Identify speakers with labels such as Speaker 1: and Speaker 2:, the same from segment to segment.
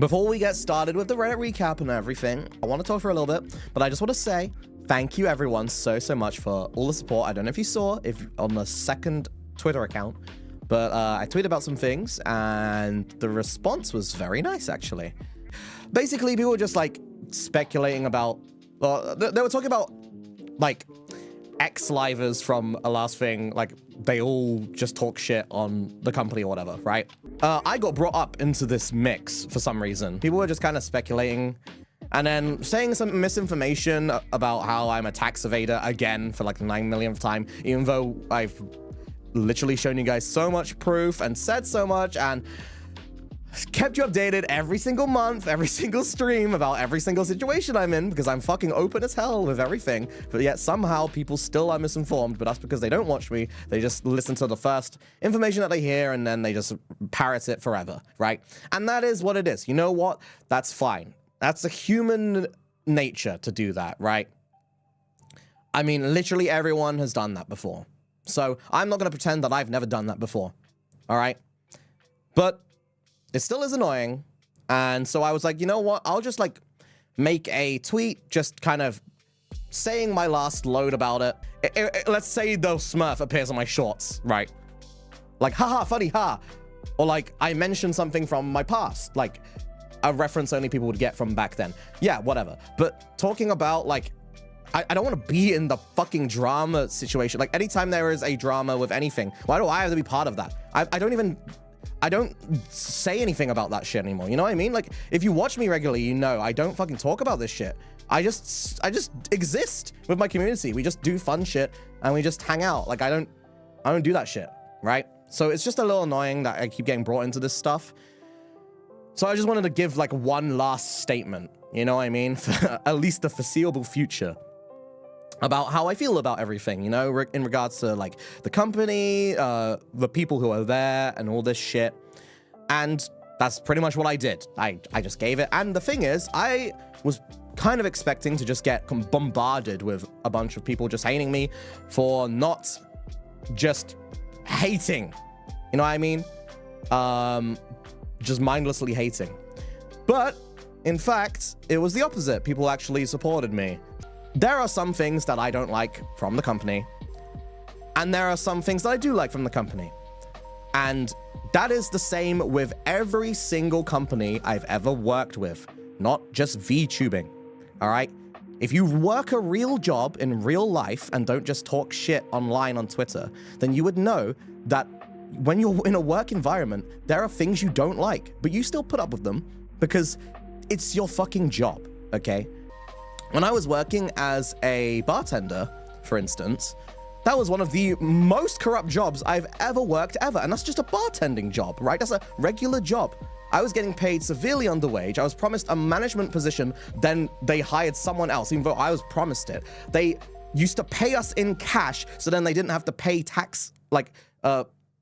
Speaker 1: Before we get started with the Reddit recap and everything, I want to talk for a little bit, but I just want to say thank you everyone so much for all the support. I don't know if you saw on the second Twitter account, but I tweeted about some things and the response was very nice, actually. Basically, people were just like speculating about, they were talking about like ex-livers from a last thing, like they all just talk shit on the company or whatever, right? I got brought up into this mix for some reason. People were just kind of speculating and then saying some misinformation about how I'm a tax evader again for like the 9 millionth time, even though I've literally shown you guys so much proof and said so much and kept you updated every single month, every single stream about every single situation I'm in because I'm fucking open as hell with everything. But yet somehow people still are misinformed, but that's because they don't watch me. They just listen to the first information that they hear and then they just parrot it forever, right? And that is what it is. You know what? That's fine. That's a human nature to do that, right? I mean, literally everyone has done that before. So I'm not going to pretend that I've never done that before, all right? But it still is annoying, and so I was like, you know what? I'll just like make a tweet just kind of saying my last load about it. Let's say the Smurf appears on my shorts, right? Like, haha, funny, ha. Or like, I mentioned something from my past, like a reference only people would get from back then. Yeah, whatever. But talking about like, I don't want to be in the fucking drama situation. Like, anytime there is a drama with anything, why do I have to be part of that? I don't say anything about that shit anymore. You know what I mean? Like, if you watch me regularly, you know I don't fucking talk about this shit. I just exist with my community. We just do fun shit and we just hang out. Like, I don't do that shit, right? So it's just a little annoying that I keep getting brought into this stuff. So I just wanted to give like one last statement, you know what I mean? For at least the foreseeable future about how I feel about everything, you know, in regards to like the company, the people who are there and all this shit. And that's pretty much what I did. I just gave it. And the thing is, I was kind of expecting to just get bombarded with a bunch of people just hating me for not just hating, you know what I mean? Just mindlessly hating. But in fact, it was the opposite. People actually supported me. There are some things that I don't like from the company, and there are some things that I do like from the company. And that is the same with every single company I've ever worked with, not just VTubing, all right? If you work a real job in real life and don't just talk shit online on Twitter, then you would know that when you're in a work environment, there are things you don't like, but you still put up with them because it's your fucking job, okay? When I was working as a bartender, for instance, that was one of the most corrupt jobs I've ever worked ever. And that's just a bartending job, right? That's a regular job. I was getting paid severely underwage. I was promised a management position. Then they hired someone else, even though I was promised it. They used to pay us in cash, so then they didn't have to pay tax, like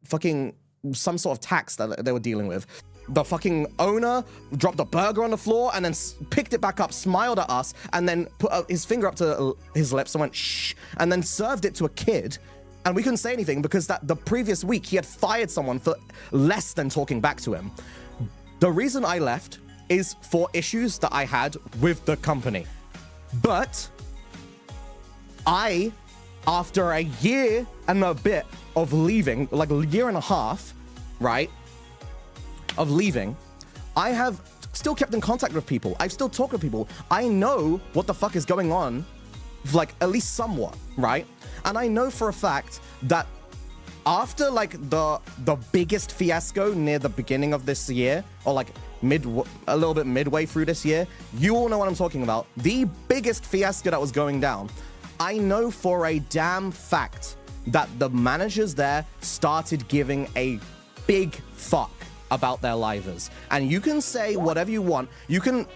Speaker 1: fucking some sort of tax that they were dealing with. The fucking owner dropped a burger on the floor and then picked it back up, smiled at us, and then put his finger up to his lips and went, shh, and then served it to a kid. And we couldn't say anything because the previous week he had fired someone for less than talking back to him. The reason I left is for issues that I had with the company. But after a year and a bit of leaving, like a year and a half, right? Of leaving, I have still kept in contact with people. I've still talked with people. I know what the fuck is going on, like at least somewhat, right? And I know for a fact that after like the biggest fiasco near the beginning of this year, or like a little bit midway through this year, you all know what I'm talking about. The biggest fiasco that was going down. I know for a damn fact that the managers there started giving a big fuck about their livers. And you can say whatever you want. You can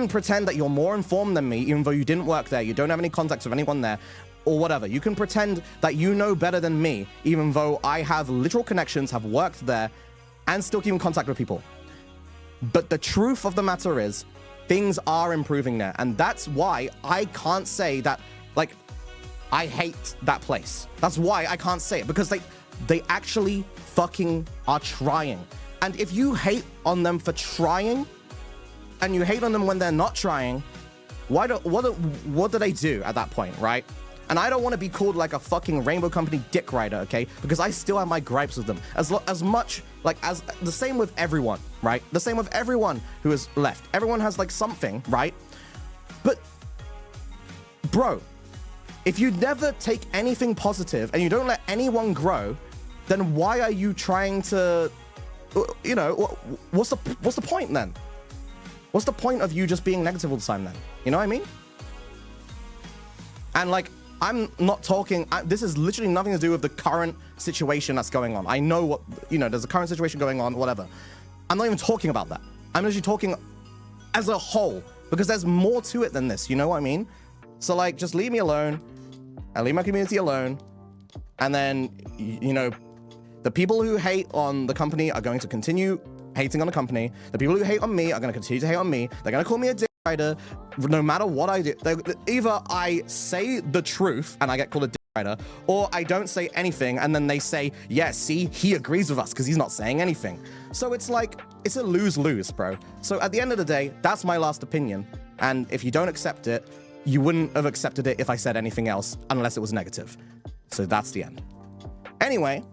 Speaker 1: pretend that you're more informed than me, even though you didn't work there, you don't have any contacts with anyone there, or whatever. You can pretend that you know better than me, even though I have literal connections, have worked there, and still keep in contact with people. But the truth of the matter is, things are improving there. And that's why I can't say that, like, I hate that place. That's why I can't say it, because they actually fucking are trying. And if you hate on them for trying, and you hate on them when they're not trying, what do they do at that point, right? And I don't want to be called like a fucking Rainbow Company dick rider, okay? Because I still have my gripes with them. As much, like, as the same with everyone, right? The same with everyone who is left. Everyone has like something, right? But, bro, if you never take anything positive and you don't let anyone grow, then why are you trying to, you know, what's the point then? What's the point of you just being negative all the time then? You know what I mean? And like, I'm not talking, this is literally nothing to do with the current situation that's going on. I know what, you know, there's a current situation going on, whatever. I'm not even talking about that. I'm actually talking as a whole, because there's more to it than this, you know what I mean? So like, just leave me alone, and leave my community alone, and then, you know, the people who hate on the company are going to continue hating on the company. The people who hate on me are going to continue to hate on me. They're going to call me a dick rider, no matter what I do. Either I say the truth and I get called a dick rider, or I don't say anything and then they say, yeah, see, he agrees with us because he's not saying anything. So it's like, it's a lose-lose, bro. So at the end of the day, that's my last opinion. And if you don't accept it, you wouldn't have accepted it if I said anything else, unless it was negative. So that's the end. Anyway,